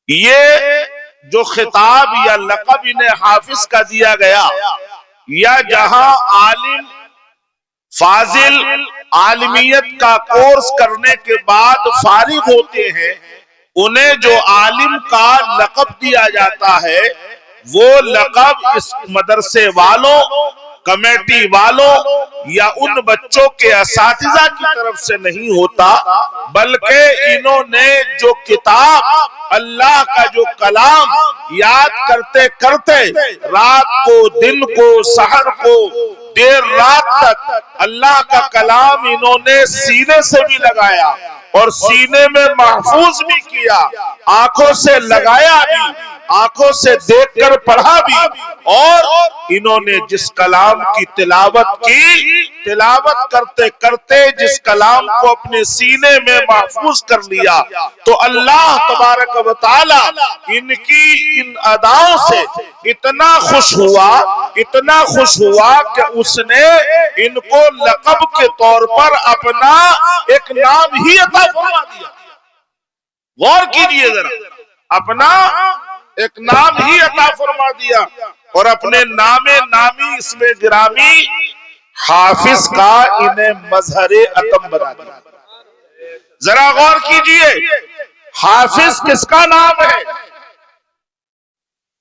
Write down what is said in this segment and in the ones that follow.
یہ جو خطاب یا لقب انہیں حافظ کا دیا گیا، یا جہاں عالم فاضل عالمیت کا کورس کرنے کے بعد فارغ ہوتے ہیں، انہیں جو عالم کا لقب دیا جاتا ہے، وہ لقب اس مدرسے والوں، کمیٹی والوں یا ان بچوں کے اساتذہ کی طرف سے نہیں ہوتا، بلکہ انہوں نے جو کتاب اللہ کا جو کلام یاد کرتے کرتے رات کو دن کو سحر کو دیر رات تک اللہ کا کلام انہوں نے سینے سے بھی لگایا اور سینے میں محفوظ بھی کیا، آنکھوں سے لگایا بھی، آنکھوں سے دیکھ کر پڑھا بھی، اور انہوں نے جس کلام کی تلاوت کی، تلاوت کرتے کرتے جس کلام کو اپنے سینے میں محفوظ کر لیا، تو اللہ تبارک و تعالی ان کی ان اداؤں سے اتنا خوش ہوا، اتنا خوش ہوا کہ اس نے ان کو لقب کے طور پر اپنا ایک نام ہی عطا فرما دیا۔ غور کیجئے ذرا، اپنا ایک نام ہی عطا فرما دیا، اور اپنے نام نامی اسم گرامی حافظ کا انہیں مظہر عتم بنا دیا۔ ذرا غور کیجئے، حافظ کس کا نام ہے؟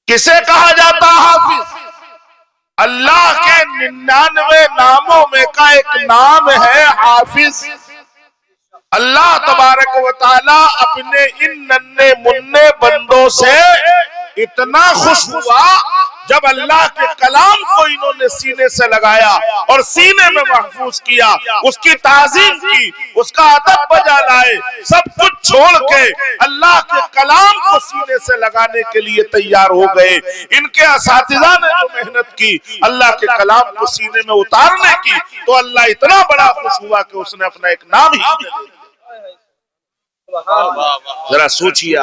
کسے کہا جاتا حافظ؟ اللہ کے 99 ناموں میں کا ایک نام ہے حافظ۔ اللہ تبارک و تعالی اپنے ان ننھے مننے بندوں سے اتنا خوش ہوا جب اللہ کے کلام کو انہوں نے سینے سے لگایا اور سینے میں محفوظ کیا، اس کی تعظیم کی، اس کا ادب بجا لائے، سب کچھ چھوڑ کے اللہ کے کلام کو سینے سے لگانے کے لیے تیار ہو گئے۔ ان کے اساتذہ نے جو محنت کی اللہ کے کلام کو سینے میں اتارنے کی، تو اللہ اتنا بڑا خوش ہوا کہ اس نے اپنا ایک نام ہی۔ ذرا سوچیا،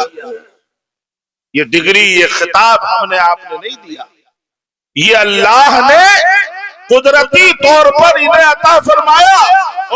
یہ ڈگری، یہ خطاب ہم نے آپ نے نہیں دیا، یہ اللہ نے قدرتی طور پر انہیں عطا فرمایا،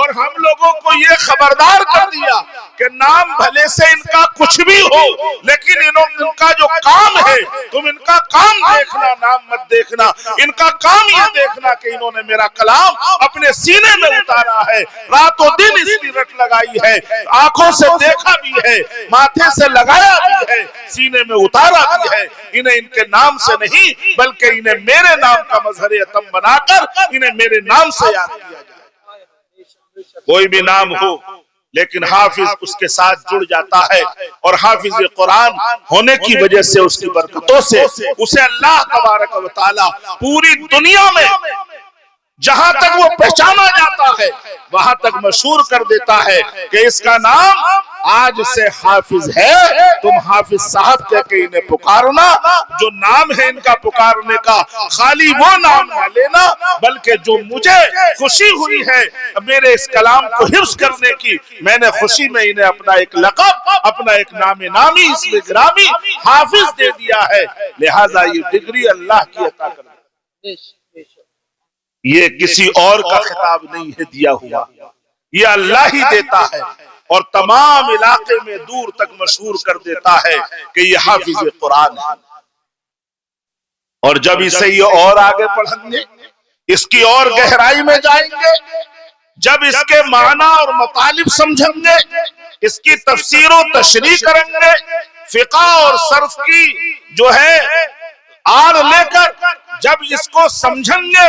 اور ہم لوگوں کو یہ خبردار کر دیا کہ نام بھلے سے ان کا کچھ بھی ہو، لیکن ان کا جو کام ہے تم ان کا کام دیکھنا، نام مت دیکھنا، ان کا کام یہ دیکھنا کہ انہوں نے میرا کلام اپنے سینے میں اتارا ہے، رات و دن اس کی رٹ لگائی ہے، آنکھوں سے دیکھا بھی ہے، ماتھے سے لگایا بھی ہے، سینے میں اتارا بھی ہے۔ انہیں ان کے نام سے نہیں بلکہ انہیں میرے نام کا مظہر عتم بنا کر انہیں میرے نام سے یاد کیا جائے۔ کوئی بھی نام ہو لیکن حافظ اس کے ساتھ جڑ جاتا ہے، اور حافظ قرآن ہونے کی وجہ سے، اس کی برکتوں سے اسے اللہ تبارک و تعالی پوری دنیا میں جہاں تک وہ پہچانا جاتا ہے وہاں تک مشہور کر دیتا ہے کہ اس کا نام آج سے حافظ ہے۔ تم حافظ صاحب کہہ کے انہیں پکارنا، جو نام ہے ان کا پکارنے کا خالی وہ نام نہ لینا، بلکہ جو مجھے خوشی ہوئی ہے میرے اس کلام کو حفظ کرنے کی، میں نے خوشی میں انہیں اپنا ایک لقب، اپنا ایک نام نامی، اسم گرامی حافظ دے دیا ہے، لہذا یہ ڈگری اللہ کی عطا کر دی۔ یہ کسی اور کا خطاب نہیں ہے دیا ہوا، یہ اللہ ہی دیتا ہے، اور تمام علاقے میں دور تک مشہور کر دیتا ہے کہ یہ حافظ قرآن ہے۔ اور جب اسے یہ اور آگے پڑھیں گے، اس کی اور گہرائی میں جائیں گے، جب اس کے معنی اور مطالب سمجھیں گے، اس کی تفسیر و تشریح کریں گے، فقہ اور صرف کی جو ہے آر لے کر جب اس کو سمجھیں گے،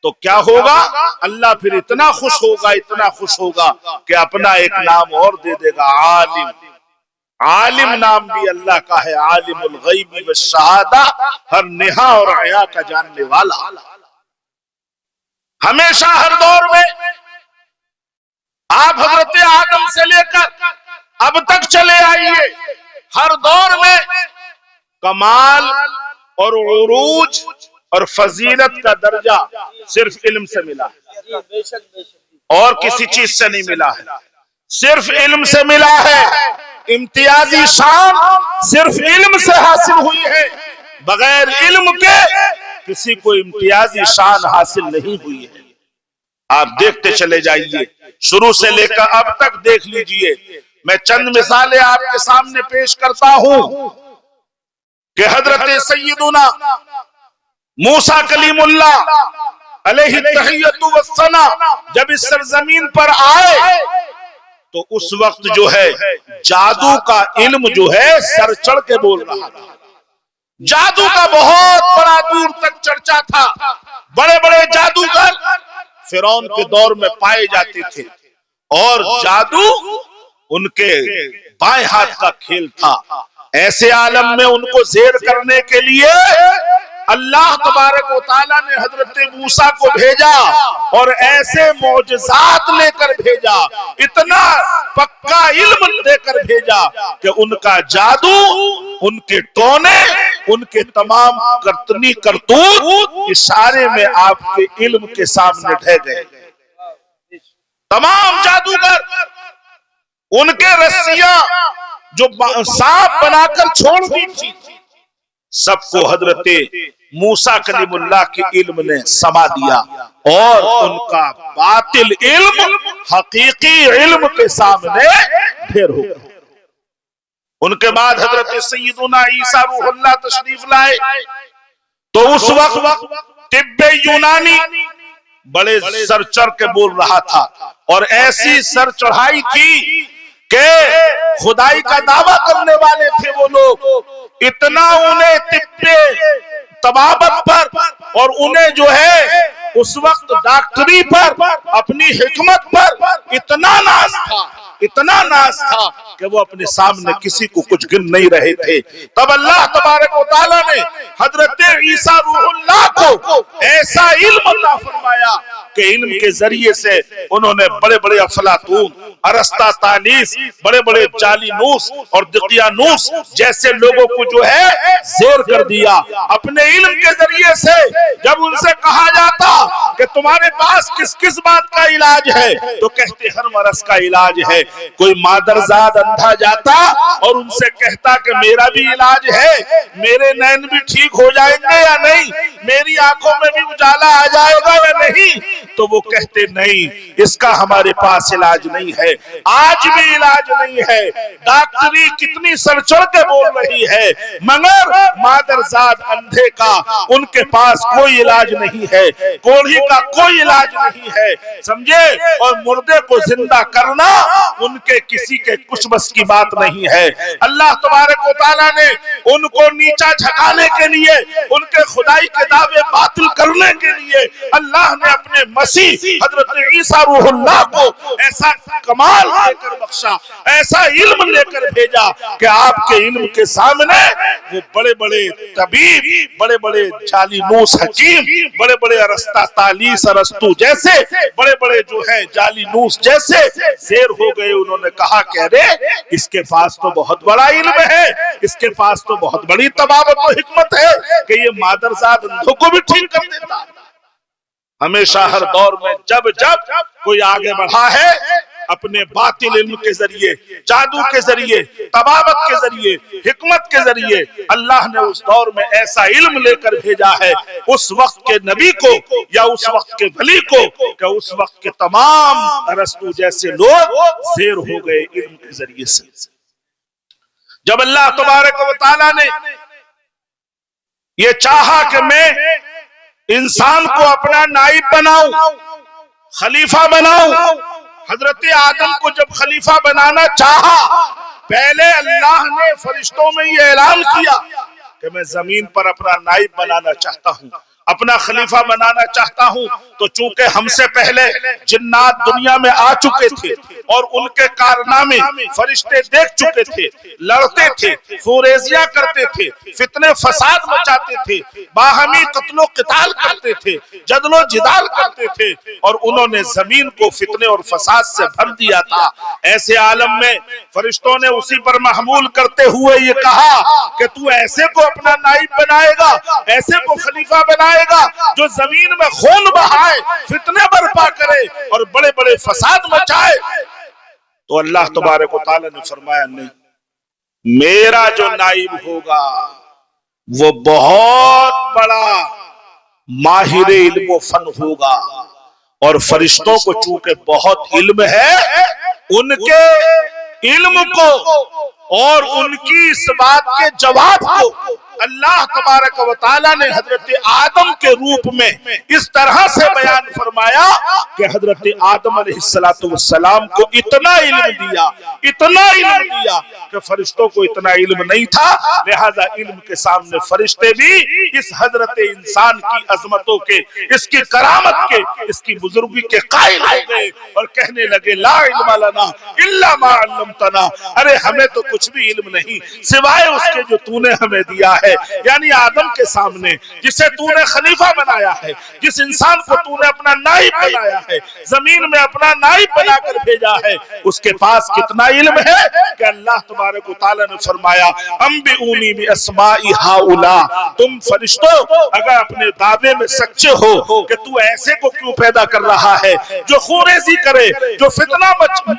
تو کیا ہوگا؟ اللہ پھر اتنا خوش ہوگا، اتنا خوش ہوگا کہ اپنا ایک نام اور دے دے گا، عالم۔ عالم نام بھی اللہ کا ہے، عالم الغیب والشہادہ، ہر نہا اور عیا کا جاننے والا۔ ہمیشہ ہر دور میں آپ حضرت آدم سے لے کر اب تک چلے آئیے، ہر دور میں کمال اور عروج اور فضیلت کا درجہ صرف علم سے ملا ہے، اور کسی چیز سے نہیں ملا ہے، صرف علم سے ملا ہے۔ امتیازی شان صرف علم سے حاصل ہوئی ہے، بغیر علم کے کسی کو امتیازی شان حاصل نہیں ہوئی ہے۔ آپ دیکھتے چلے جائیے، شروع سے لے کر اب تک دیکھ لیجئے، میں چند مثالیں آپ کے سامنے پیش کرتا ہوں کہ حضرت سیدنا موسیٰ کلیم اللہ علیہ التحیۃ والثنا جب اس سرزمین پر آئے تو اس وقت جو ہے جادو کا علم جو ہے سر چڑھ کے بول رہا تھا. جادو کا بہت بڑا دور تک چرچا تھا. بڑے بڑے جادوگر فرعون کے دور میں پائے جاتے تھے اور جادو ان کے بائیں ہاتھ کا کھیل تھا. ایسے عالم میں ان کو زیر کرنے کے لیے اللہ تبارک و تعالیٰ نے حضرت موسیٰ کو بھیجا اور ایسے معجزات لے کر بھیجا, اتنا پکا علم دے کر بھیجا کہ ان کا جادو, ان کے ٹونے, ان کے تمام کرتنی کرتوت اشارے میں آپ کے علم کے سامنے ڈھہ گئے. تمام جادوگر ان کے رسیاں جو سانپ بنا کر چھوڑ دی تھی سب کو حضرت موسیٰ کلیم اللہ کے علم نے سما دیا اور ان کا باطل علم حقیقی علم کے سامنے ڈھیر ہو گیا. ان کے بعد حضرت سیدنا عیسیٰ روح اللہ تشریف لائے تو اس وقت طب یونانی بڑے سر چڑھ کے بول رہا تھا اور ایسی سر چڑھائی تھی کہ خدائی کا دعویٰ کرنے والے تھے وہ لوگ. اتنا انہیں طب طبابت پر اور انہیں جو ہے اس وقت ڈاکٹری پر اپنی حکمت پر اتنا ناز تھا کہ وہ اپنے سامنے کسی کو کچھ گن نہیں رہے تھے. تب اللہ تبارک و تعالیٰ نے حضرت عیسیٰ روح اللہ کو ایسا علم عطا فرمایا کہ علم کے ذریعے سے انہوں نے بڑے بڑے افلاطون, ارسطاطالیس, بڑے بڑے جالینوس اور دقیانوس جیسے لوگوں کو جو ہے زیر کر دیا. اپنے علم کے ذریعے سے جب ان سے کہا جاتا کہ تمہارے پاس کس کس بات کا علاج ہے تو کہتے ہر مرض کا علاج ہے. کوئی مادرزاد اندھا جاتا اور ان سے کہتا کہ میرا بھی علاج ہے, میرے نین بھی ٹھیک ہو جائیں گے یا نہیں, میری آنکھوں میں بھی اجالا آ جائے گا یا نہیں, تو وہ کہتے نہیں اس کا ہمارے پاس علاج نہیں ہے. آج بھی علاج نہیں ہے. ڈاکٹری کتنی سر چڑھ کے بول رہی ہے مگر مادرزاد اندھے کا ان کے پاس کوئی علاج نہیں ہے, کوڑھی کا کوئی علاج نہیں ہے, سمجھے. اور مردے کو زندہ کرنا ان کے کسی کے کچھ بس کی بات نہیں ہے. اللہ تبارک و تعالیٰ نے ان کو نیچا جھکانے کے لیے, ان کے خدائی کے دعوے باطل کرنے کے لیے اللہ نے اپنے مسیح حضرت عیسیٰ روح اللہ کو ایسا کمال دے کر بخشا, ایسا علم لے کر بھیجا کہ آپ کے علم کے سامنے وہ بڑے بڑے طبیب, بڑے بڑے جالینوس حکیم, بڑے بڑے ارسطاطالیس ارسطو جیسے بڑے بڑے جو ہے جالینوس جیسے زیر ہو گئے. انہوں نے کہا کہ ارے اس کے پاس تو بہت بڑا علم ہے, اس کے پاس تو بہت بڑی طبابت و حکمت ہے کہ یہ مادرزاد اندھوں کو بھی ٹھیک کر دیتا. ہمیشہ ہر دور میں جب کوئی آگے بڑھا ہے اپنے باطل علم کے ذریعے, جادو کے ذریعے, طبابت کے ذریعے, حکمت کے ذریعے اللہ نے اس دور میں ایسا علم لے کر بھیجا ہے اس وقت کے نبی کو یا اس وقت کے ولی کو کہ اس وقت کے تمام ارسطو جیسے لوگ زیر ہو گئے علم کے ذریعے سے. جب اللہ تبارک و تعالیٰ نے یہ چاہا کہ میں انسان کو اپنا نائب بناؤں, خلیفہ بناؤں, حضرت آدم کو جب خلیفہ بنانا چاہا پہلے اللہ نے فرشتوں میں یہ اعلان کیا کہ میں زمین پر اپنا نائب بنانا چاہتا ہوں, اپنا خلیفہ بنانا چاہتا ہوں. تو چونکہ ہم سے پہلے جنات دنیا میں آ چکے تھے اور ان کے کارنامے فرشتے دیکھ چکے تھے, لڑتے تھے, خوریزیاں کرتے تھے, فتنے فساد مچاتے تھے, باہمی قتل و قتال کرتے تھے, جدل و جدال کرتے تھے اور انہوں نے زمین کو فتنے اور فساد سے بھر دیا تھا. ایسے عالم میں فرشتوں نے اسی پر محمول کرتے ہوئے یہ کہا کہ تو ایسے کو اپنا نائب بنائے گا, ایسے کو خلیفہ بنائے گا جو زمین میں خون بہائے, فتنے برپا کرے اور بڑے بڑے فساد مچائے. تو اللہ تبارک و تعالیٰ نے فرمایا نہیں, میرا جو نائب ہوگا وہ بہت بڑا ماہر علم و فن ہوگا. اور فرشتوں کو چونکہ بہت علم ہے, ان کے علم کو اور ان کی اس بات کے جواب کو اللہ تبارک و تعالیٰ نے حضرت آدم کے روپ میں اس طرح سے بیان فرمایا کہ حضرت آدم علیہ السلام کو اتنا علم دیا کہ فرشتوں کو اتنا علم نہیں تھا، لہذا علم کے سامنے فرشتے بھی اس حضرت انسان کی عظمتوں کے، اس کی کرامت کے، اس کی بزرگی کے قائل ہو گئے اور کہنے لگے لا علم لنا الا ما علمتنا، ارے ہمیں تو کچھ بھی علم نہیں سوائے اس کے جو تو نے ہمیں دیا ہے۔ یعنی آدم کے سامنے جسے تو نے خلیفہ بنایا ہے، جس انسان کو تو نے اپنا نائب بنایا ہے، زمین میں اپنا نائب بنا کر بھیجا ہے، اس کے پاس کتنا علم ہے کہ اللہ تبارک و تعالیٰ نے فرمایا انبئونی باسماء ہؤلاء، تم فرشتوں اگر اپنے دعوے میں سچے ہو کہ تو ایسے کو کیوں پیدا کر رہا ہے جو خونریزی کرے، جو فتنہ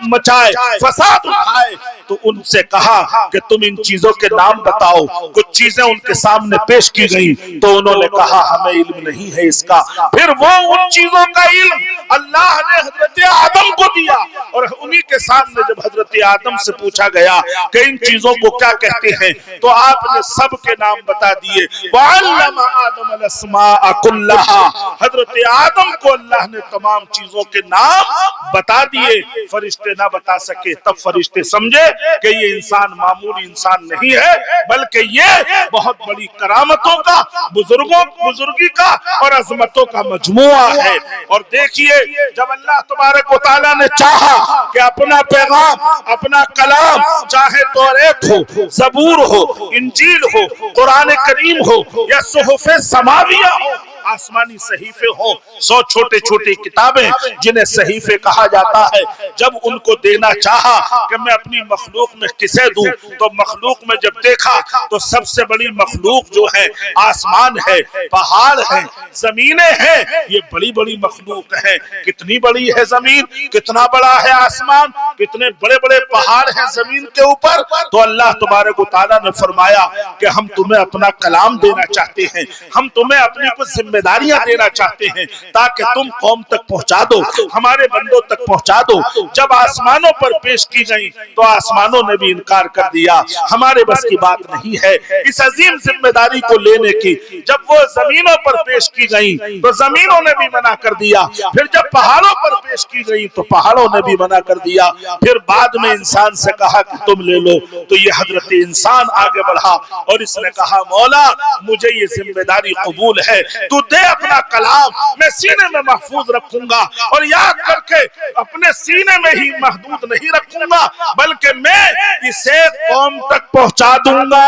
مچائے، فساد اٹھائے، تو ان سے کہا کہ تم ان چیزوں کے نام بتاؤ۔ کچھ چیزیں ان کے سامنے پیش کی گئی تو انہوں نے کہا ہمیں علم نہیں ہے اس کا۔ پھر وہ ان چیزوں کا علم اللہ نے حضرت آدم کو دیا، اور انہی کے سامنے جب حضرت آدم سے پوچھا گیا کہ ان چیزوں کو کیا کہتے ہیں تو آپ نے سب کے نام بتا دیے۔ وَعَلَّمَ آدَمَ الْأَسْمَاءَ كُلَّهَا، حضرت آدم کو اللہ نے تمام چیزوں کے نام بتا دیے۔ فرشتے نہ بتا سکے، تب فرشتے سمجھے کہ یہ انسان معمولی انسان نہیں ہے، بلکہ یہ بہت بڑی کرامتوں کا، بزرگی کا اور عظمتوں کا مجموعہ ہے۔ اور دیکھیے جب اللہ تبارک و تعالیٰ نے چاہا کہ اپنا پیغام، اپنا کلام، چاہے توریت ہو، زبور ہو، انجیل ہو، قرآن کریم ہو یا صحف سماویہ ہو، آسمانی صحیفے ہوں، 100 چھوٹے چھوٹے کتابیں جنہیں صحیفے کہا جاتا ہے، جب ان کو دینا چاہا کہ میں اپنی مخلوق میں کسے دوں، تو مخلوق میں جب دیکھا تو سب سے بڑی مخلوق جو ہے آسمان ہے، پہاڑ ہے، زمینیں ہیں، یہ بڑی بڑی مخلوق ہے۔ کتنی بڑی ہے زمین، کتنا بڑا ہے آسمان، کتنے بڑے بڑے پہاڑ ہیں زمین کے اوپر۔ تو اللہ تبارک و تعالیٰ نے فرمایا کہ ہم تمہیں اپنا کلام دینا چاہتے ہیں، ہم تمہیں اپنی کچھ ذمہ داریاں دینا چاہتے ہیں تاکہ تم قوم تک پہنچا دو، ہمارے بندوں تک پہنچا دو۔ جب آسمانوں پر پیش کی گئی تو آسمانوں نے بھی انکار کر دیا، ہمارے بس کی بات نہیں ہے اس عظیم ذمہ داری کو لینے کی۔ جب وہ زمینوں پر پیش کی گئی تو زمینوں نے بھی منع کر دیا، پھر جب پہاڑوں پر پیش کی گئی تو پہاڑوں نے بھی منع کر دیا، پھر بعد میں انسان سے کہا کہ تم لے لو، تو یہ حضرت انسان آگے بڑھا اور اس نے کہا مولا مجھے یہ ذمہ داری قبول ہے، تو دے اپنا کلام، میں سینے میں محفوظ رکھوں گا، اور یاد کر کے اپنے سینے میں ہی محدود نہیں رکھوں گا بلکہ میں اسے قوم تک پہنچا دوں گا۔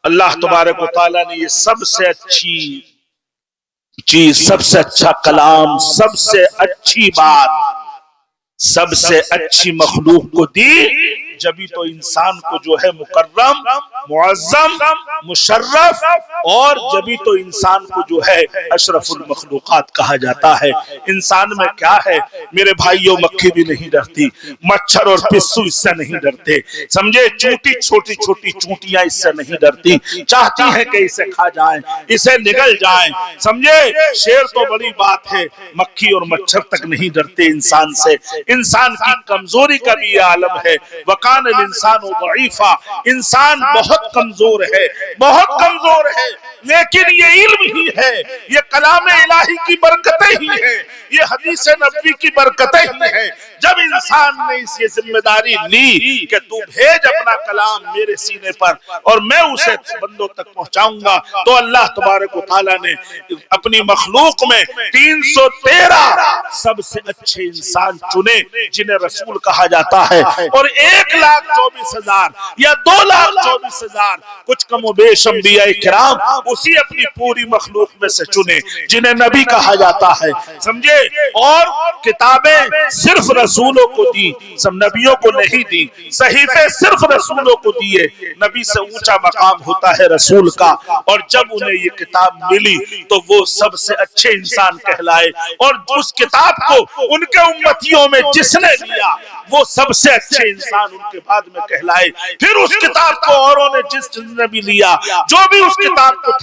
اللہ تبارک و تعالیٰ نے یہ سب سے اچھی چیز، سب سے اچھا کلام، سب سے اچھی بات، سب سے اچھی مخلوق کو دی، جبھی تو انسان کو جو ہے مکرم، معظم، مشرف، اور جبھی تو انسان کو جو ہے اشرف المخلوقات کہا جاتا ہے۔ انسان میں کیا ہے میرے بھائیوں، مکھی بھی نہیں ڈرتی، مچھر اور پسو اس سے نہیں ڈرتے، سمجھے، چونٹی چھوٹی چھوٹی چونٹیاں اس سے نہیں ڈرتی، چاہتی ہیں کہ اسے کھا جائیں، اسے نگل جائیں، سمجھے۔ شیر تو بڑی بات ہے، مکھی اور مچھر تک نہیں ڈرتے انسان سے۔ انسان کی کمزوری کا بھی یہ عالم ہے، وَقَانَ الْإِنسَانُ ضَعِيفًا، انسان بہت کمزور ہے، بہت کمزور ہے، لیکن یہ علم ہی ہے، یہ کلام الہی کی برکتیں ہی ہے، یہ حدیث نبوی کی برکتیں ہی ہے۔ جب انسان نے اس یہ ذمہ داری لی کہ تو بھیج اپنا کلام میرے سینے پر اور میں اسے بندوں تک پہنچاؤں گا، تو اللہ تبارک و تعالیٰ نے اپنی مخلوق میں 313 سب سے اچھے انسان چنے جنہیں رسول کہا جاتا ہے، اور 1,24,000 یا 2,24,000 کچھ کم و بیش انبیاء کرام اسی اپنی پوری مخلوق میں سے چنے جنہیں نبی کہا جاتا ہے، سمجھے۔ اور کتابیں صرف رسولوں کو دی، سب نبیوں کو نہیں دی، صحیفے صرف رسولوں کو دیے، نبی سے اونچا مقام ہوتا ہے رسول کا۔ اور جب انہیں یہ کتاب ملی تو وہ سب سے اچھے انسان کہلائے، اور اس کتاب کو ان کے امتیوں میں جس نے لیا وہ سب سے اچھے انسان ان کے بعد میں کہلائے۔ پھر اس کتاب کو اوروں نے جس نے بھی لیا، جو بھی اس کتاب کو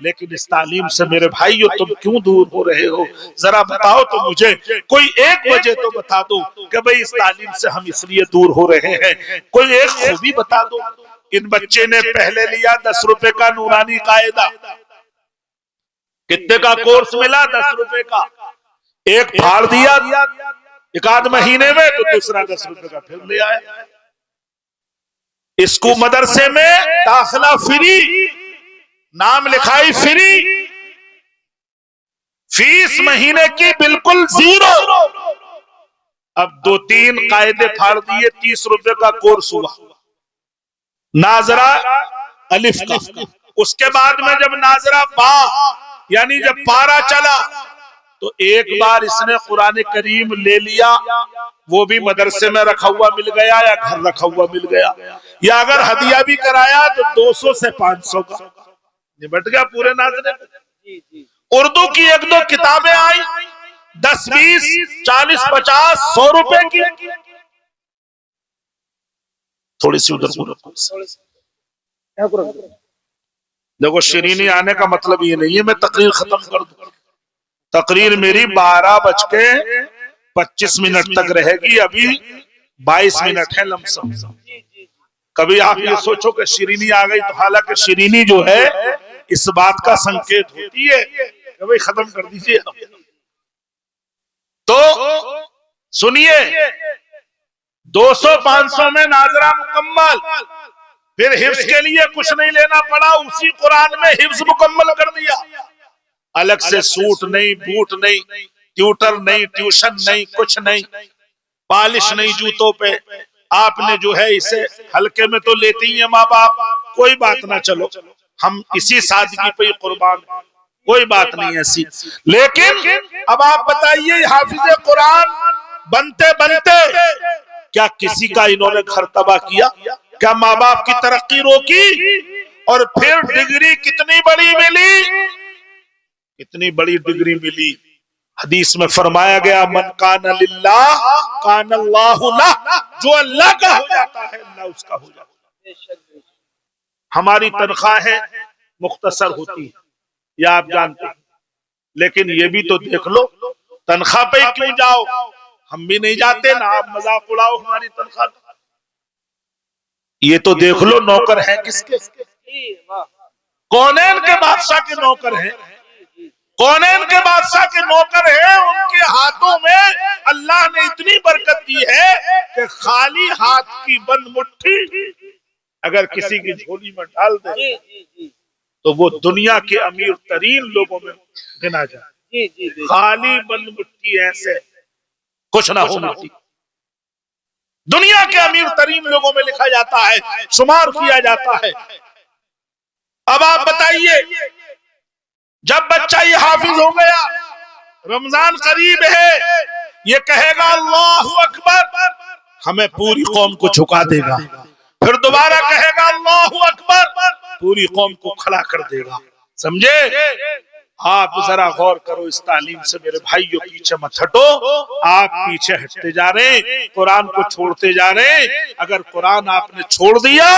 لیکن اس تعلیم سے میرے بھائیو تم کیوں دور ہو رہے ہو؟ ذرا بتاؤ تو مجھے کوئی ایک وجہ تو بتا دو کہ بھئی اس تعلیم سے ہم اس لیے دور ہو رہے ہیں، کوئی ایک خوبی بتا دو۔ ان بچے نے پہلے لیا 10 روپے کا نورانی قاعدہ، کتنے کا کورس ملا؟ 10 روپے کا، ایک پھاڑ دیا ایک آدھ مہینے میں تو دوسرا 10 روپے کا پھر لے آیا۔ اس کو مدرسے میں داخلہ فری، نام لکھائی فری، فیس مہینے کی بالکل زیرو۔ اب 2-3 قاعدے پھاڑ دیے، 30 روپے کا کورس ہوا ناظرہ الف کا۔ اس کے بعد میں جب ناظرہ با یعنی جب پارا چلا تو ایک بار اس نے قرآن کریم لے لیا، وہ بھی مدرسے میں رکھا ہوا مل گیا یا گھر رکھا ہوا مل گیا، یا اگر ہدیہ بھی کرایا تو 200 سے 500 کا نبٹ گیا پورے ناظرے پہ۔ اردو کی 1-2 کتابیں آئی 10, 20, 40, 50, 100 روپے کی، تھوڑی سی ادھر دیکھو شیرینی آنے کا مطلب یہ نہیں ہے میں تقریر ختم کر دوں، تقریر میری 12:25 تک رہے گی، ابھی 22 منٹ ہے لمسم۔ کبھی آپ یہ سوچو کہ شیرینی آ گئی، تو حالانکہ شیرینی جو ہے اس بات کا سنکیت ہوتی ہے کہ بھئی ختم کر دیجئے۔ تو سنیے 200-500 میں ناظرہ مکمل، پھر حفظ کے لیے کچھ نہیں لینا پڑا، اسی قرآن میں حفظ مکمل کر دیا، الگ سے سوٹ نہیں، بوٹ نہیں، ٹیوٹر نہیں، ٹیوشن نہیں، کچھ نہیں، پالش نہیں جوتوں پہ۔ آپ نے جو ہے اسے ہلکے میں تو لیتے ہی ہیں ماں باپ، کوئی بات نہ، چلو ہم اسی سادگی پہ ہی قربان، کوئی بات نہیں ایسی۔ لیکن اب آپ بتائیے حافظ قرآن بنتے بنتے کیا کسی کا انہوں نے گھر تباہ کیا؟ کیا ماں باپ کی ترقی روکی؟ اور پھر ڈگری کتنی بڑی ملی، کتنی بڑی ڈگری ملی۔ حدیث میں فرمایا گیا من کان للہ کان اللہ لہ، جو اللہ کا ہو جاتا ہے اللہ اس کا ہو جاتا ہے۔ ہماری تنخواہیں مختصر ہوتی ہیں یا آپ جانتے ہیں، لیکن یہ بھی تو دیکھ لو تنخواہ پہ ہی کیوں جاؤ، ہم بھی نہیں جاتے نا، آپ مذاق اڑاؤ ہماری تنخواہ۔ یہ تو دیکھ لو نوکر ہیں کس کے؟ کونین کے بادشاہ کے نوکر ہیں، کونین کے بادشاہ کے نوکر ہیں، ان کے ہاتھوں میں اللہ نے اتنی برکت دی ہے کہ خالی ہاتھ کی بند مٹھی اگر کسی کی جھولی میں ڈال دے تو وہ دنیا کے امیر ترین لوگوں میں گنا جائے۔ خالی بند مٹھی ایسے کچھ نہ ہو مٹی، دنیا کے امیر ترین لوگوں میں لکھا جاتا ہے، شمار کیا جاتا ہے۔ اب آپ بتائیے جب بچہ یہ حافظ ہو گیا، رمضان قریب ہے، یہ کہے گا اللہ اکبر، ہمیں پوری قوم کو جھکا دے گا، پھر دوبارہ کہے گا اللہ اکبر، پوری قوم کو کھڑا کر دے گا۔ سمجھے؟ آپ ذرا غور کرو اس تعلیم سے میرے بھائیوں، پیچھے مت ہٹو، آپ پیچھے ہٹتے جا رہے ہیں، قرآن کو چھوڑتے جا رہے ہیں۔ اگر قرآن آپ نے چھوڑ دیا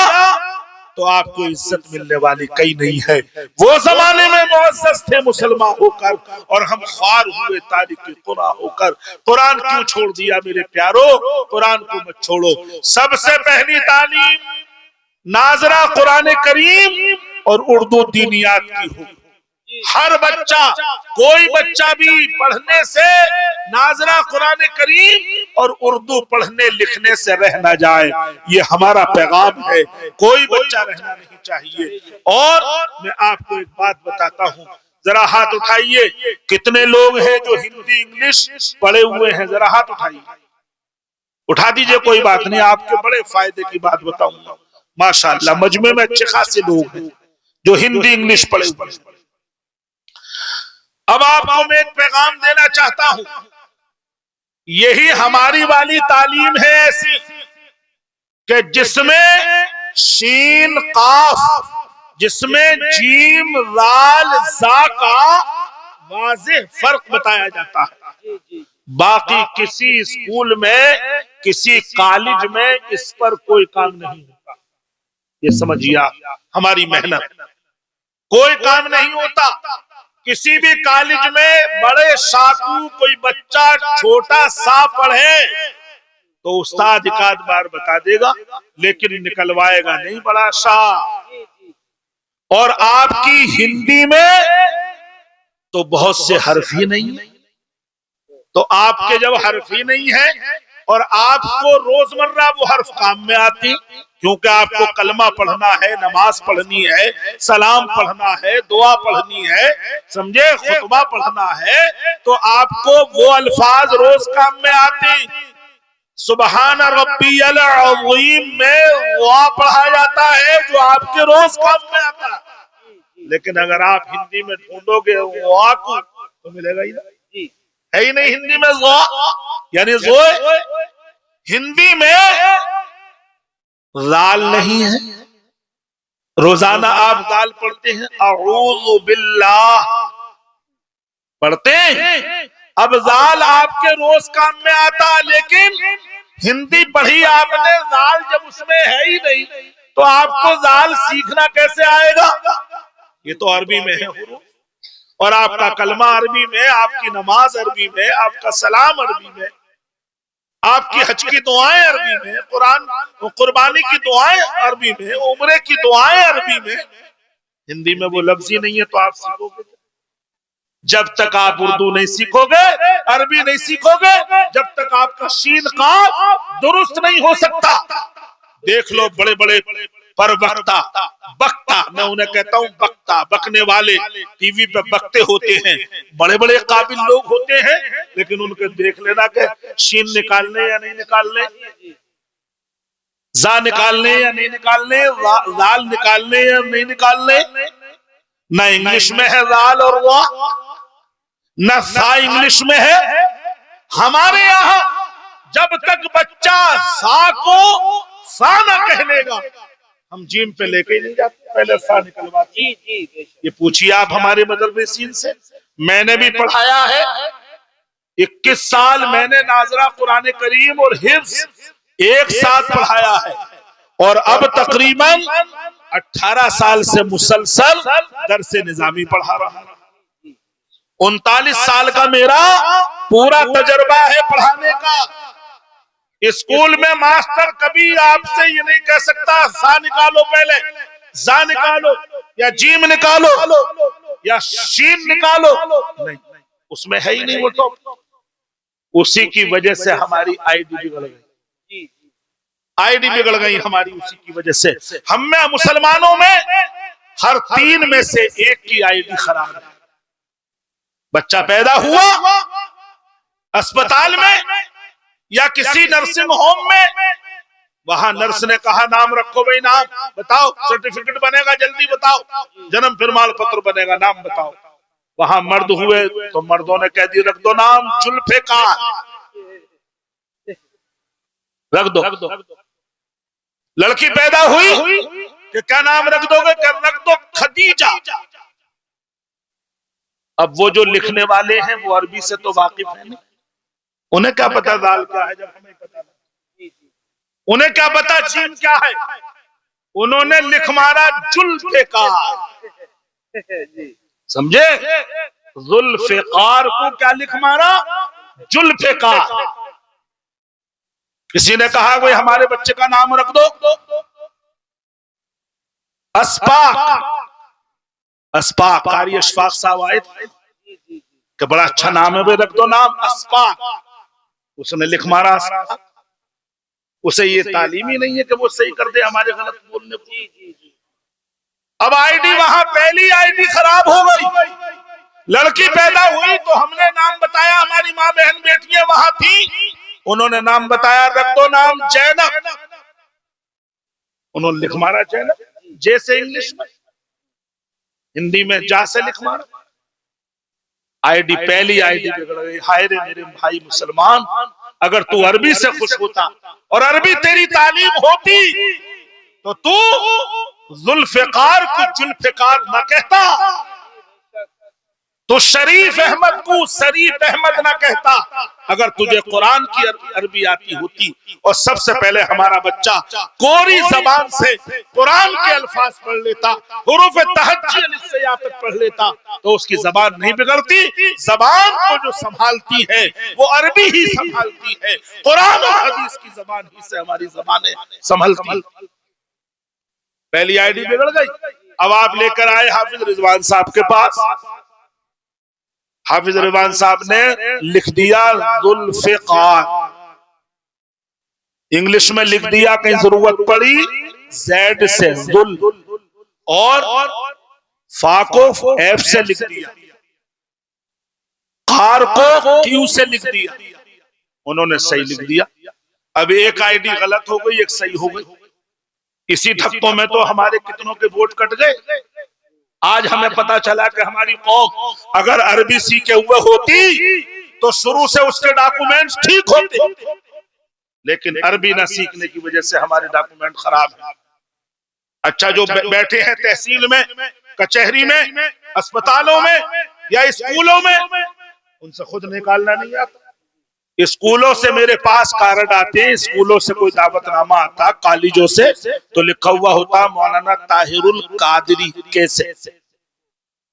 تو آپ کو عزت ملنے والی کئی نہیں ہے۔ وہ زمانے میں معزز تھے مسلمان ہو کر اور ہم خوار ہوئے تارک قرآن ہو کر۔ قرآن کیوں چھوڑ دیا میرے پیارو؟ قرآن کو مت چھوڑو۔ سب سے پہلی تعلیم ناظرہ قرآن کریم اور اردو دینیات کی ہو۔ ہر بچہ، کوئی بچہ بھی پڑھنے سے، ناظرہ قرآن کریم اور اردو پڑھنے لکھنے سے رہ نہ جائے، یہ ہمارا پیغام ہے۔ کوئی بچہ رہنا نہیں چاہیے۔ اور میں آپ کو ایک بات بتاتا ہوں، ذرا ہاتھ اٹھائیے کتنے لوگ ہیں جو ہندی انگلش پڑھے ہوئے ہیں، ذرا ہاتھ اٹھائیے، اٹھا دیجئے، کوئی بات نہیں، آپ کے بڑے فائدے کی بات بتاؤں گا۔ ماشاءاللہ مجمع میں اچھے خاصے لوگ ہیں جو ہندی انگلش پڑھے ہوئے ہیں۔ اب آپ کو میں ایک پیغام دینا چاہتا ہوں، یہی ہماری والی تعلیم ہے ایسی کہ جس میں شین قاف، جس میں جیم رال زا کا واضح فرق بتایا جاتا ہے۔ باقی کسی اسکول میں، کسی کالج میں اس پر کوئی کام نہیں ہوتا۔ یہ سمجھیے ہماری محنت کوئی کام نہیں ہوتا. کسی بھی کالج میں بڑے شاکو کوئی بچہ چھوٹا سا پڑھے تو استاد ایک آدھ بار بتا دے گا لیکن نکلوائے گا نہیں بڑا شاہ. اور آپ کی ہندی میں تو بہت سے حرف ہی نہیں، تو آپ کے جب حرف ہی نہیں ہے اور آپ کو روزمرہ وہ حرف کام میں آتی، کیونکہ آپ کو کلمہ پڑھنا ہے، نماز پڑھنی ہے، سلام پڑھنا ہے، دعا پڑھنی ہے، سمجھے، خطبہ پڑھنا ہے، تو آپ کو وہ الفاظ روز کام میں آتے. سبحان ربی العظیم میں وہ پڑھا جاتا ہے جو آپ کے روز کام میں آتا ہے. لیکن اگر آپ ہندی میں ڈھونڈو گے وہ کو تو ملے گا ہی نہیں. ہے ہی نہیں ہندی میں زوا، یعنی زوئے ہندی میں زال نہیں ہے. روزانہ آپ زال پڑھتے ہیں، اعوذ باللہ پڑھتے ہیں. اب زال آپ کے روز کام میں آتا، لیکن ہندی پڑھی آپ نے، زال جب اس میں ہے ہی نہیں تو آپ کو زال سیکھنا کیسے آئے گا؟ یہ تو عربی میں ہے حروف، اور آپ کا کلمہ عربی میں، آپ کی نماز عربی میں، آپ کا سلام عربی میں، آپ کی حج کی دعائیں عربی میں، قربانی کی دعائیں عربی میں، عمرے کی دعائیں عربی میں. ہندی میں وہ لفظ ہی نہیں ہے تو آپ سیکھو گے؟ جب تک آپ اردو نہیں سیکھو گے، عربی نہیں سیکھو گے، جب تک آپ کا شین قاف درست نہیں ہو سکتا. دیکھ لو بڑے بڑے پر بکتا، میں انہیں کہتا ہوں بکتا، بکنے والے ٹی وی پہ بکتے ہوتے ہیں، بڑے بڑے قابل لوگ ہوتے ہیں، لیکن ان کے دیکھ لینا کہ شین نکالنے یا نہیں نکالنے، زا نکالنے یا نہیں نکالنے، زال نکالنے یا نہیں نکالنے. نہ انگلش میں ہے زال اور وا، نہ سا انگلش میں ہے. ہمارے یہاں جب تک بچہ سا کو سا نہ کہنے گا ہم جیم پہ لے کے ہی نہیں جاتے، پہلے سا نکلواتے. یہ پوچھیے آپ ہمارے مدرسین سے، میں نے بھی پڑھایا ہے. 21 سال میں نے ناظرہ قرآن کریم اور حفظ ایک ساتھ پڑھایا ہے، اور اب تقریباً 18 سال سے مسلسل درس نظامی پڑھا رہا ہوں. 39 سال کا میرا پورا تجربہ ہے پڑھانے کا. اسکول میں ماسٹر کبھی آپ سے یہ نہیں کہہ سکتا سا نکالو، پہلے زا نکالو یا جیم نکالو یا شین نکالو، نہیں، اس میں ہے ہی نہیں وہ تو. اسی کی وجہ سے ہماری آئی ڈی بگڑ گئی، آئی ڈی بگڑ گئی ہماری اسی کی وجہ سے. ہم میں مسلمانوں میں ہر 3 میں سے 1 کی آئی ڈی خراب ہے. بچہ پیدا ہوا اسپتال میں یا کسی نرسنگ ہوم میں، وہاں نرس نے کہا نام رکھو بھائی، نام بتاؤ، سرٹیفکیٹ بنے گا جلدی بتاؤ، جنم پرمال پتر بنے گا، نام بتاؤ. وہاں مرد ہوئے تو مردوں نے کہہ دی رکھ دو نام ذوالفقار، رکھ دو. لڑکی پیدا ہوئی کہ کیا نام رکھ دو گے؟ کہ رکھ دو خدیجہ. اب وہ جو لکھنے والے ہیں وہ عربی سے تو واقف ہیں نہیں، انہیں کیا پتا زال کیا ہے، جب ہمیں پتا نہیں، انہیں کیا پتا جیم کیا ہے. انہوں نے لکھ مارا ذوالفقار، سمجھے؟ ذوالفقار کو کیا لکھ مارا؟ ذوالفقار. کسی نے کہا کوئی ہمارے بچے کا نام رکھ دو، اسپاق، اسپاق قاری اشفاق صاحب آئے تھے کہ بڑا اچھا نام ہے، رکھ دو نام اسپاق. اس نے لکھ مارا اسپاق. اسے یہ تعلیم ہی نہیں ہے کہ وہ صحیح کر دے ہمارے غلط بولنے کو. اب آئی ڈی وہاں پہلی آئی ڈی خراب ہو گئی. لڑکی پیدا ہوئی تو ہم نے نام بتایا، ہماری ماں بہن بیٹیاں وہاں تھی، انہوں نے نام بتایا رکھ دو نام زینب، انہوں نے لکھ مارا زینب، جیسے انگلش میں، ہندی میں جا سے لکھ مارا. آئی ڈی پہلی آئی ڈی بگڑ گئی. ہائے رے میرے بھائی مسلمان، اگر تو عربی سے خوش ہوتا اور عربی تیری تعلیم ہوتی تو ذوالفقار کو ذوالفقار نہ کہتا. تو شریف احمد کو شریف احمد نہ کہتا اگر تجھے قرآن کی عربی آتی ہوتی، اور سب سے پہلے ہمارا بچہ کوری زبان سے قرآن کے الفاظ پڑھ لیتا، حروف تہجی الف سے یا تک پڑھ لیتا، تو اس کی زبان نہیں بگڑتی۔ زبان کو جو سنبھالتی ہے وہ عربی ہی سنبھالتی ہے، قرآن اور حدیث کی زبان ہی سے ہماری زبانیں سنبھلتی۔ پہلی آئی ڈی بگڑ گئی، اب آپ لے کر آئے حافظ رضوان صاحب کے پاس۔ حافظ رضوان صاحب نے لکھ دیا ذوالفقار، انگلش میں لکھ دیا، کہیں ضرورت پڑی زیڈ سے ذل، اور فا کو ایف سے لکھ دیا، قار کو کیو سے لکھ دیا۔ انہوں نے صحیح لکھ دیا۔ اب ایک آئی ڈی غلط ہو گئی، ایک صحیح ہو گئی۔ اسی دھکوں میں تو ہمارے کتنوں کے ووٹ کٹ گئے۔ آج ہمیں پتا چلا کہ ہماری قوم اگر عربی سیکھے ہوئے ہوتی تو شروع سے اس کے ڈاکومنٹس ٹھیک ہوتے، لیکن عربی نہ سیکھنے کی وجہ سے ہمارے ڈاکومنٹ خراب ہیں۔ اچھا، جو بیٹھے ہیں تحصیل میں، کچہری میں، اسپتالوں میں یا اسکولوں میں، ان سے خود نکالنا نہیں آتا۔ اسکولوں سے میرے پاس کارڈ آتے ہیں، اسکولوں سے کوئی دعوت نامہ آتا کالجوں سے، تو لکھا ہوا ہوتا مولانا طاہر القادری کیسے،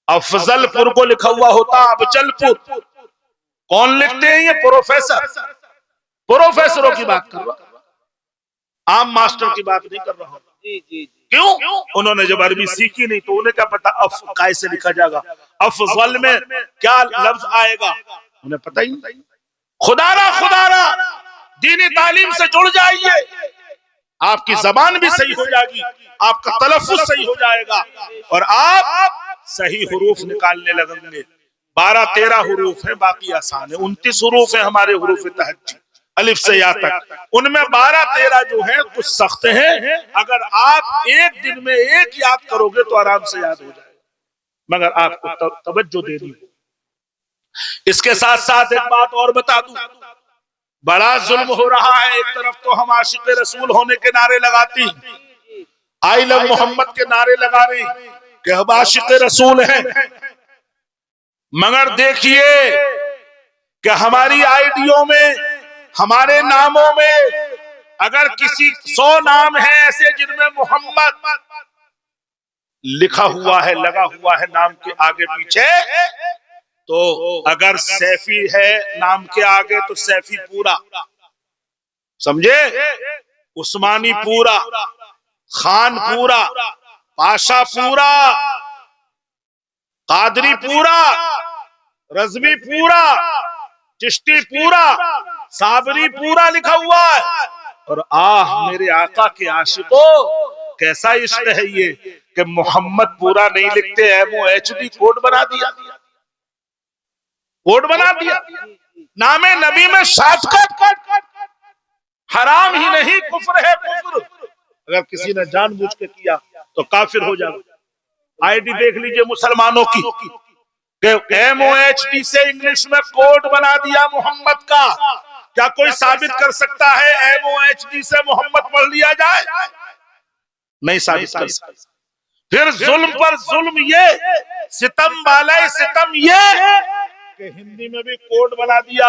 افضل پور کو لکھا ہوا ہوتا افضل پور۔ کون لکھتے ہیں؟ یہ پروفیسر، پروفیسروں کی بات کر رہا ہوں، عام ماسٹر کی بات نہیں کر رہا ہوں۔ کیوں؟ انہوں نے جب عربی سیکھی نہیں تو انہیں کیا پتا اف کیسے لکھا جائے گا، افضل میں کیا لفظ آئے گا، انہیں پتہ ہی نہیں۔ خدا را دینی تعلیم سے جڑ جائیے، آپ کی زبان بھی صحیح ہو جائے گی، آپ کا تلفظ صحیح ہو جائے گا، اور آپ صحیح حروف نکالنے لگیں گے۔ 12-13 حروف ہیں، باقی آسان ہے۔ 29 حروف ہیں ہمارے حروف تہجی الف سے یا تک، ان میں 12-13 جو ہیں کچھ سخت ہیں، اگر آپ ایک دن میں ایک یاد کرو گے تو آرام سے یاد ہو جائے گا، مگر آپ کو توجہ دینی ہو۔ اس کے ساتھ ساتھ ایک بات اور بتا دوں، بڑا ظلم ہو رہا ہے۔ ایک طرف تو ہم عاشق رسول ہونے کے نعرے لگاتی، آئی لو محمد کے نعرے لگا رہی کہ ہم عاشق رسول ہیں، مگر دیکھیے کہ ہماری آئی ڈیوں میں، ہمارے ناموں میں اگر کسی 100 نام ہیں ایسے جن میں محمد لکھا ہوا ہے، لگا ہوا ہے نام کے آگے پیچھے، تو اگر سیفی ہے نام کے آگے تو سیفی پورا، سمجھے، عثمانی پورا، خان پورا، پاشا پورا، قادری پورا، رضوی پورا، چشتی پورا، صابری پورا لکھا ہوا ہے۔ اور آہ میرے آقا کے عاشقوں، کیسا عشق ہے یہ کہ محمد پورا نہیں لکھتے، MOHD کوڈ بنا دیا، کوڈ بنا دیا۔ نام نبی میں شارٹ کٹ حرام ہی نہیں، کفر ہے کفر۔ اگر کسی نے جان بوجھ کے کیا تو کافر ہو جائے۔ آئی ڈی دیکھ لیجئے مسلمانوں کی کہ MOHD سے انگلش میں کوڈ بنا دیا محمد کا۔ کیا کوئی ثابت کر سکتا ہے MOHD سے محمد پڑھ لیا جائے؟ نہیں ثابت کر سکتا۔ پھر ظلم پر ظلم یہ، ستم بالائے ستم یہ کہ ہندی میں بھی کوڈ بنا دیا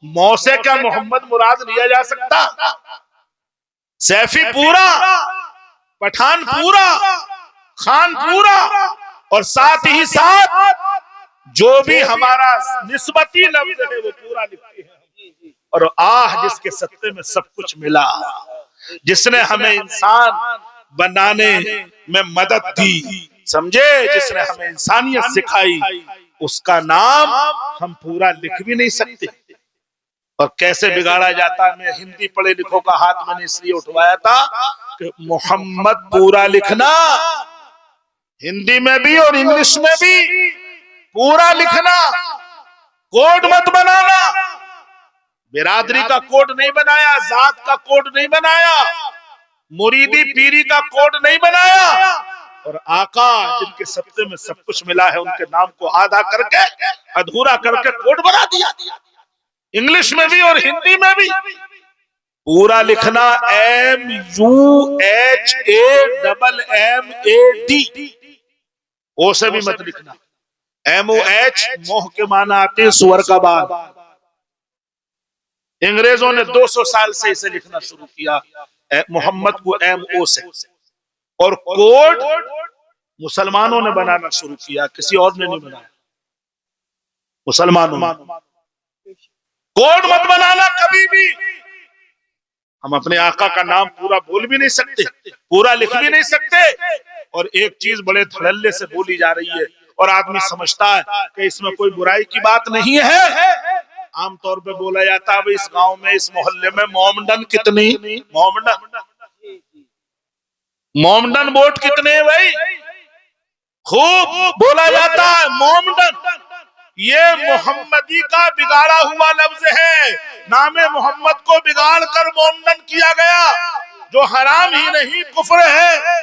مو سے کیا محمد مراد لیا جا سکتا؟ سیفی پورا، پٹھان پورا، خان پورا، اور ساتھ ہی ساتھ جو بھی ہمارا نسبتی لفظ ہے وہ پورا لکھتے ہیں۔ اور آہ جس کے سطح میں سب کچھ ملا، جس نے ہمیں انسان بنانے میں مدد دی، سمجھے، جس نے ہمیں انسانیت سکھائی، اس کا نام ہم پورا لکھ بھی نہیں سکتے۔ اور کیسے بگاڑا جاتا ہے؟ میں ہندی پڑھے لکھوں کا ہاتھ میں نے اس لیے اٹھوایا تھا کہ محمد پورا لکھنا، ہندی میں بھی اور انگلش میں بھی پورا لکھنا، کوڈ مت بنانا۔ برادری کا کوڈ نہیں بنایا، ذات کا کوڈ نہیں بنایا، مریدی پیری کا کوڈ نہیں بنایا، اور آقا جن کے سطح میں سب کچھ ملا ہے ان کے نام کو آدھا کر کے، ادھورا کر کے کوڈ بنا دیا، انگلش میں بھی اور ہندی میں بھی پورا لکھنا۔ MUHAMMAD او سے بھی مت لکھنا. MOH موہ کے معنی آتے ہیں سور کا بال. انگریزوں نے 200 سال سے اسے لکھنا شروع کیا محمد کو MO سے. اور کوڈ مسلمانوں نے بنانا شروع کیا, کسی اور نے نہیں بنایا. مسلمانوں کوڈ مت بنانا کبھی بھی. ہم اپنے آقا کا نام پورا بول بھی نہیں سکتے, پورا لکھ بھی نہیں سکتے, اور ایک چیز بڑے دھڑلے سے بولی جا رہی ہے اور آدمی سمجھتا ہے کہ اس میں کوئی برائی کی بات نہیں ہے. عام طور پہ بولا جاتا ہے اس گاؤں میں, اس محلے میں مومڈن کتنی, مومڈن ووٹ کتنے ہیں بھائی, خوب بولا جاتا ہے مومڈن. یہ محمدی کا بگاڑا ہوا لفظ ہے. نام محمد کو بگاڑ کر مومڈن کیا گیا, جو حرام ہی نہیں کفر ہے.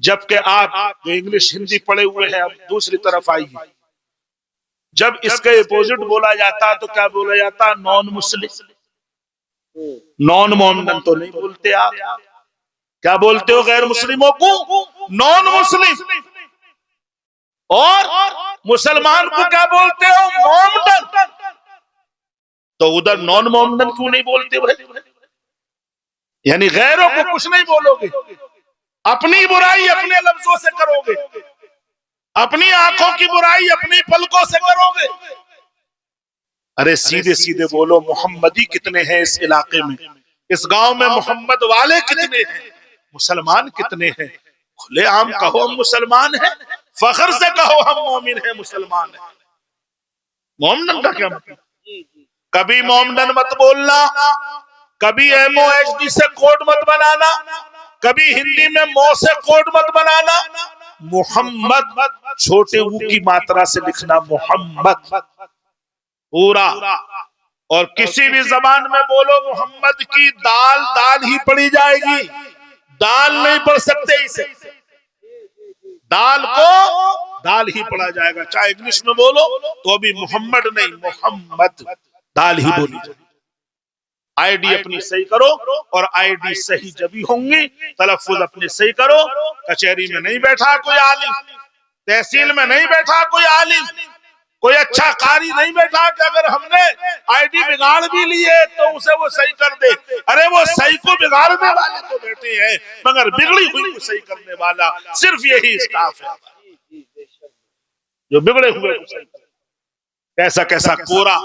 جبکہ آپ جو انگلش ہندی پڑھے ہوئے ہیں, اب دوسری طرف آئیے. جب اس کے اپوزٹ بولا جاتا تو کیا بولا جاتا, نان مسلم. نان مومڈن تو نہیں بولتے آپ, کیا بولتے ہو غیر مسلموں کو, نان مسلم. اور مسلمان کو کیا بولتے ہو, مومڈن. تو ادھر نان مومڈن کیوں نہیں بولتے بھائی؟ یعنی غیروں کو کچھ نہیں بولو گے, اپنی برائی اپنے لفظوں سے کرو گے, اپنی آنکھوں کی برائی اپنی پلکوں سے کرو گے. ارے سیدھے سیدھے بولو, محمدی کتنے ہیں اس علاقے میں, اس گاؤں میں محمد والے کتنے ہیں, مسلمان کتنے ہیں. کھلے عام کہو ہم مسلمان ہیں, فخر سے کہو ہم مومن ہیں, مسلمان ہیں. مومڈن کا کیا مطلب؟ کبھی مومڈن مت بولنا, کبھی MOHD سے کوڈ مت بنانا, کبھی ہندی میں مو سے کوڈ مت بنانا. محمد چھوٹے او کی ماترا سے لکھنا محمد پورا. اور کسی بھی زبان میں بولو محمد کی دال دال ہی پڑھی جائے گی, دال نہیں پڑھ سکتے اسے, دال کو دال ہی پڑھا جائے گا. چاہے انگلش میں بولو تو بھی محمد نہیں, محمد دال ہی بولی جائے. ID اپنی صحیح کرو, اور ID صحیح جبھی ہوں گی, تلفظ اپنے صحیح کرو. کچہری میں نہیں بیٹھا کوئی عالم, تحصیل میں نہیں بیٹھا کوئی عالم, کوئی اچھا قاری نہیں بیٹھا کہ اگر ہم نے ID بگاڑ بھی لیے تو اسے وہ صحیح کر دے. ارے وہ صحیح کو بگاڑنے والے تو بیٹھے ہیں, مگر بگڑی ہوئی کو صحیح کرنے والا صرف یہی اسٹاف ہے جو بگڑے ہوئے کو صحیح کرے. کیسا کیسا کورا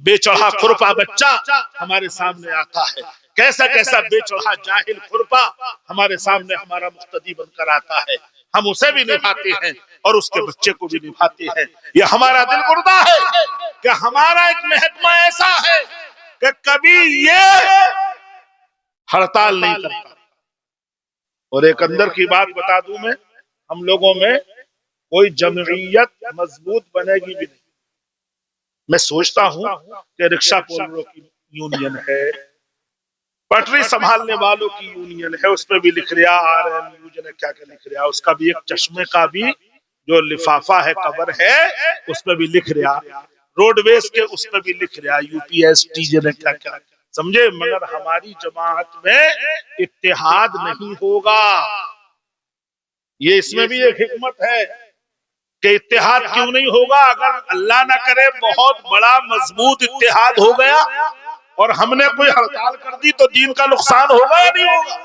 بے چڑھا کھرپا بچہ ہمارے سامنے آتا ہے, کیسا کیسا بے چڑھا جاہل کھرپا ہمارے سامنے ہمارا مقتدی بن کر آتا ہے. ہم اسے بھی نبھاتے ہیں اور اس کے بچے کو بھی نبھاتے ہیں. یہ ہمارا دل گردہ ہے کہ ہمارا ایک محکمہ ایسا ہے کہ کبھی یہ ہڑتال نہیں کرتا. اور ایک اندر کی بات بتا دوں میں, ہم لوگوں میں کوئی جمعیت مضبوط بنے گی بھی نہیں. میں سوچتا ہوں کہ رکشہ پولروں کی یونین ہے, پٹری سنبھالنے والوں کی یونین ہے, اس پہ بھی لکھ رہا RM نے کیا کیا لکھ رہا, اس کا بھی ایک چشمے کا بھی جو لفافہ ہے کور ہے اس پہ بھی لکھ رہا, روڈ ویز کے اس پہ بھی لکھ رہا, UPST نے کیا کیا, سمجھے. مگر ہماری جماعت میں اتحاد نہیں ہوگا. یہ اس میں بھی ایک حکمت ہے کہ اتحاد کیوں نہیں ہوگا. اگر اللہ نہ کرے بہت بڑا مضبوط اتحاد ہو گیا اور ہم نے کوئی ہڑتال کر دی تو دین کا نقصان ہوگا یا نہیں ہوگا.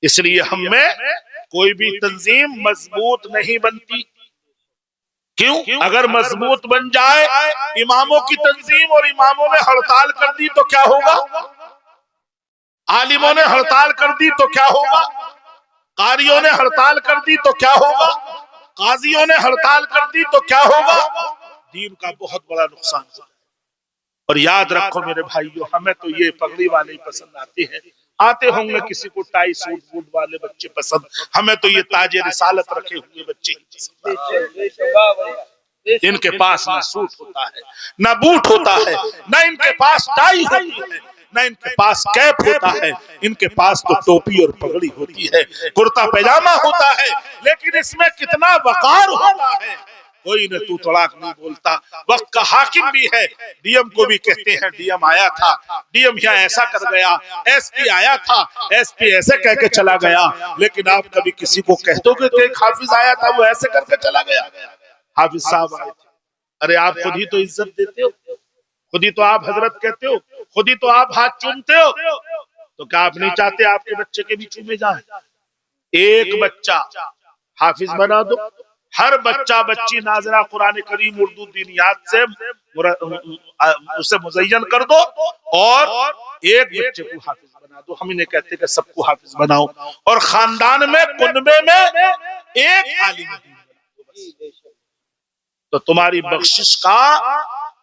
اس لیے ہم میں کوئی بھی تنظیم مضبوط نہیں بنتی. کیوں؟ اگر مضبوط بن جائے اماموں کی تنظیم اور اماموں نے ہڑتال کر دی تو کیا ہوگا, عالموں نے ہڑتال کر دی تو کیا ہوگا, قاریوں نے ہڑتال کر دی تو کیا ہوگا, قاضیوں نے ہڑتال کر دی تو کیا ہوگا, دین کا بہت بڑا نقصان ہوگا. اور یاد رکھو میرے بھائیو, ہمیں تو یہ پگڑی والے ہی پسند آتے ہیں, آتے ہوں گے کسی کو ٹائی سوٹ بوٹ والے بچے پسند, ہمیں تو یہ تاج رسالت رکھے ہوئے بچے ہی پسند. ان کے پاس نہ سوٹ ہوتا ہے نہ بوٹ ہوتا ہے, نہ ان کے پاس ٹائی ہوتی ہے, نہ ان کے پاس کیپ ہوتا ہے. ان کے پاس تو ٹوپی اور پگڑی ہوتی ہے, کرتا پیجامہ ہوتا ہے, لیکن اس میں کتنا وقار ہوتا ہے, کوئی نہ تو تڑاک نہیں بولتا. وقت کا حاکم بھی ہے. ڈی ایم کو بھی کہتے ہیں ڈی ایم آیا تھا, ڈی ایم یہاں ایسا کر گیا, ایس پی آیا تھا, ایس پی ایسے کہہ کے چلا گیا. لیکن آپ کبھی کسی کو کہہ دو کہ ایک حافظ آیا تھا وہ ایسے کر کے چلا گیا. حافظ صاحب آئے تھے. ارے آپ خود ہی تو عزت دیتے ہو, خود ہی تو آپ حضرت کہتے ہو, خود ہی تو آپ ہاتھ چومتے ہو, تو کیا آپ نہیں چاہتے آپ کے بچے کے بھی چومے جائیں؟ ایک بچہ حافظ بنا دو, ہر بچہ بچی ناظرہ قرآن کریم اردو دینیات سے اسے مزین کر دو, اور ایک بچے کو حافظ بنا دو. ہم انہیں کہتے کہ سب کو حافظ بناؤ, اور خاندان میں کنبے میں ایک عالم دین, تو تمہاری بخشش کا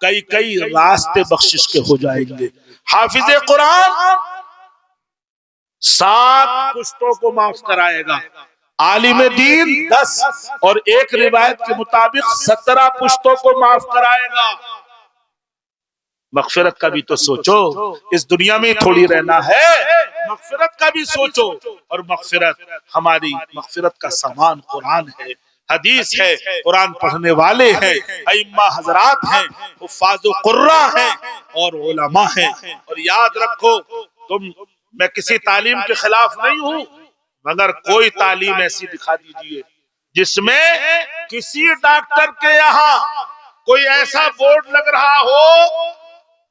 کئی راستے بخشش کے ہو جائیں گے. حافظ قرآن 7 پشتوں کو معاف کرائے گا, عالم دین 10, اور ایک روایت کے مطابق 17 پشتوں کو معاف کرائے گا. مغفرت کا بھی تو سوچو, اس دنیا میں تھوڑی رہنا ہے, مغفرت کا بھی سوچو. اور ہماری مغفرت کا سامان قرآن ہے, حدیث ہے, قرآن پڑھنے والے ہیں, ائمہ حضرات ہیں, حفاظ و قراء ہیں, اور علماء ہیں. اور یاد رکھو, میں کسی تعلیم کے خلاف نہیں ہوں, مگر کوئی تعلیم ایسی دکھا دیجئے جس میں کسی ڈاکٹر کے یہاں کوئی ایسا بورڈ لگ رہا ہو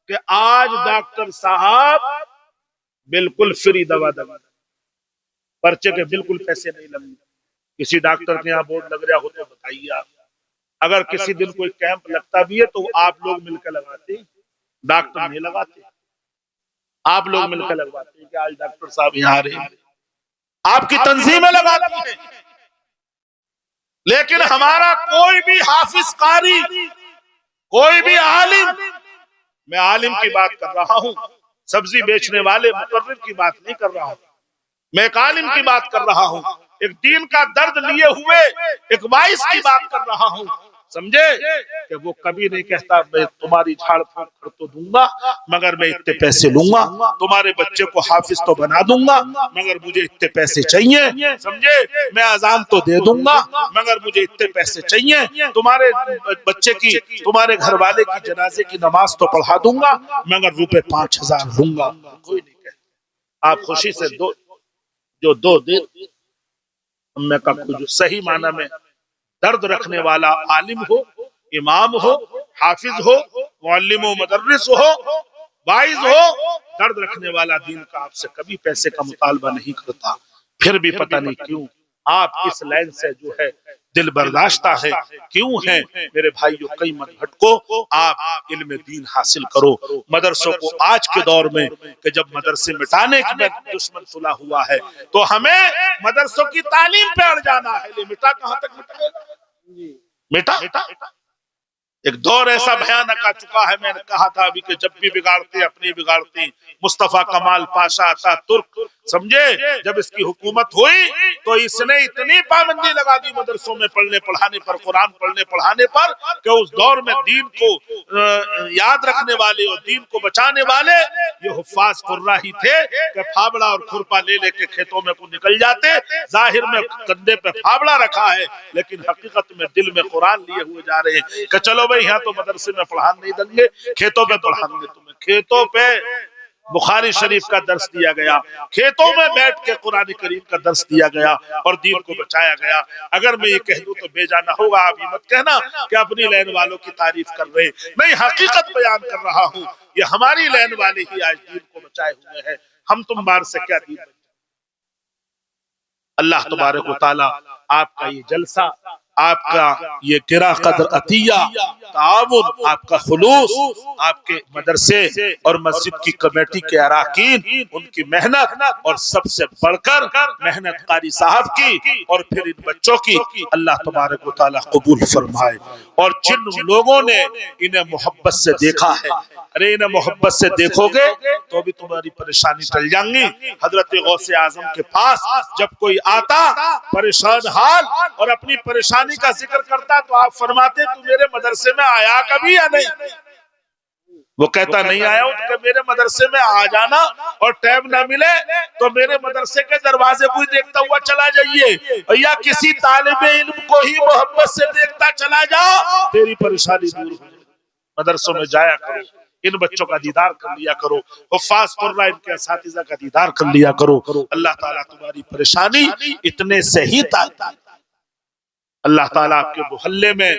کہ آج ڈاکٹر صاحب بالکل فری دوا دوا, پرچے کے بالکل پیسے نہیں لگیں. کسی ڈاکٹر کے یہاں بورڈ لگ رہا ہو تو بتائیے آپ. اگر کسی دن کوئی کیمپ لگتا بھی ہے تو آپ لوگ مل کے لگاتے, ڈاکٹر نہیں لگاتے, آپ لوگ مل کے لگواتے ہیں کہ آج ڈاکٹر صاحب یہاں آ رہے ہیں, آپ کی تنظیمیں لگاتی ہیں. لیکن ہمارا کوئی بھی حافظ قاری, کوئی بھی عالم, میں عالم کی بات کر رہا ہوں, سبزی بیچنے والے مقرر کی بات نہیں کر رہا ہوں, میں ایک عالم کی بات کر رہا ہوں, ایک دین کا درد لیے ہوئے ایک وائس کی بات کر رہا ہوں. سمجھے کہ وہ کبھی نہیں کہتا میں تمہاری جھاڑ پھونک کر تو دوں گا مگر میں اتنے پیسے لوں گا, تمہارے بچے کو حافظ تو بنا دوں گا مگر مجھے اتنے پیسے چاہیے. سمجھے, میں اذان تو دے دوں گا مگر مجھے اتنے پیسے چاہیے, تمہارے بچے کی, تمہارے گھر والے کی جنازے کی نماز تو پڑھا دوں گا مگر روپے 5000 لوں گا. کوئی نہیں کہتا. آپ خوشی سے جو دو دے, میں کہا جو صحیح معنی میں درد رکھنے والا عالم ہو, امام ہو, حافظ ہو, معلم و مدرس ہو, واعظ ہو, درد رکھنے والا دین کا آپ سے کبھی پیسے کا مطالبہ نہیں کرتا. پھر بھی پتہ نہیں کیوں آپ اس لائن سے جو ہے دل برداشتہ ہے. کیوں ہے میرے بھائیو, کئی مت بھٹکو, آپ علم دین حاصل کرو. مدرسوں کو آج کے دور میں کہ جب مدرسے مٹانے کی دشمن تلا ہوا ہے تو ہمیں مدرسوں کی تعلیم پہ اڑ جانا ہے. مٹا کہاں تک مٹے گا, مٹا ایک دور ایسا بھیانک آ چکا ہے. میں نے کہا تھا ابھی کہ جب بھی بگاڑتے اپنی بگاڑتے. مصطفیٰ کمال پاشا آتا ترک, سمجھے, جب اس کی حکومت ہوئی تو اس نے اتنی پابندی لگا دی مدرسوں میں پڑھنے پڑھانے پر, قرآن پڑھنے پڑھانے پر, کہ اس دور میں دین کو یاد رکھنے والے اور دین کو بچانے والے یہ حفاظ قراء ہی تھے کہ پھاوڑا اور کھرپا لے لے کے کھیتوں میں کو نکل جاتے. ظاہر میں کندھے پہ پھاوڑا رکھا ہے لیکن حقیقت میں دل میں قرآن لیے ہوئے جا رہے ہیں کہ چلو بھئی یہاں تو مدرسے میں پڑھان نہیں دیں گے, کھیتوں پہ پڑھان گے تمہیں. کھیتوں پہ بخاری شریف کا درس دیا گیا, کھیتوں میں بیٹھ کے قرآن کریم کا درس دیا گیا اور دین کو بچایا گیا. اگر میں یہ کہہ دوں تو بے جانا ہوگا, آپ یہ مت کہنا کہ اپنی لین والوں کی تعریف کر رہے. میں حقیقت بیان کر رہا ہوں, یہ ہماری لین والے ہی آج دین کو بچائے ہوئے ہیں. ہم تم بار سے کیا دین بچائے. اللہ تبارک و تعالی آپ کا یہ جلسہ, آپ کا یہ گرا قدر عطیہ, تعاون, آپ کا خلوص, آپ کے مدرسے اور مسجد کی کمیٹی کے اراکین, ان کی محنت, اور سب سے بڑھ کر محنت قاری صاحب کی, اور پھر ان بچوں کی, اللہ تبارک و تعالی قبول فرمائے. اور جن لوگوں نے انہیں محبت سے دیکھا ہے, ارے انہیں محبت سے دیکھو گے تو بھی تمہاری پریشانی ٹل جائیں گی. حضرت غوث اعظم کے پاس جب کوئی آتا پریشان حال اور اپنی پریشانی کا ذکر کرتا تو آپ فرماتے تو میرے مدرسے میں آیا کبھی یا نہیں. وہ کہتا نہیں آیا ہوں کہ میرے مدرسے میں آ جانا اور ٹائم نہ ملے تو میرے مدرسے کے دروازے کو ہی دیکھتا ہوا چلا جائیے، یا کسی طالب علم کو ہی محبت سے دیکھتا چلا جا، تیری پریشانی دور ہو جائے۔ مدرسوں میں جایا کرو، ان بچوں کا دیدار کر لیا کرو، حفاظ قرآن ان کے اساتذہ کا دیدار کر لیا کرو۔ اللہ تعالیٰ تمہاری پریشانی اتنے سے ہی اللہ تعالیٰ آپ کے محلے میں،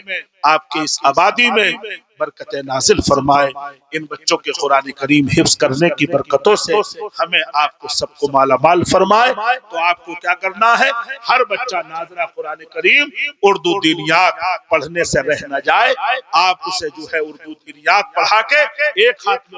آپ کے اس آبادی میں برکت نازل فرمائے۔ ان بچوں کے قرآن کریم حفظ کرنے کی برکتوں سے ہمیں آپ کو سب کو مالا مال فرمائے۔ تو آپ کو کیا کرنا ہے؟ ہر بچہ ناظرہ قرآن کریم اردو دینیات پڑھنے سے رہ نہ جائے، آپ اسے جو ہے اردو دینیات پڑھا کے ایک ہاتھ میں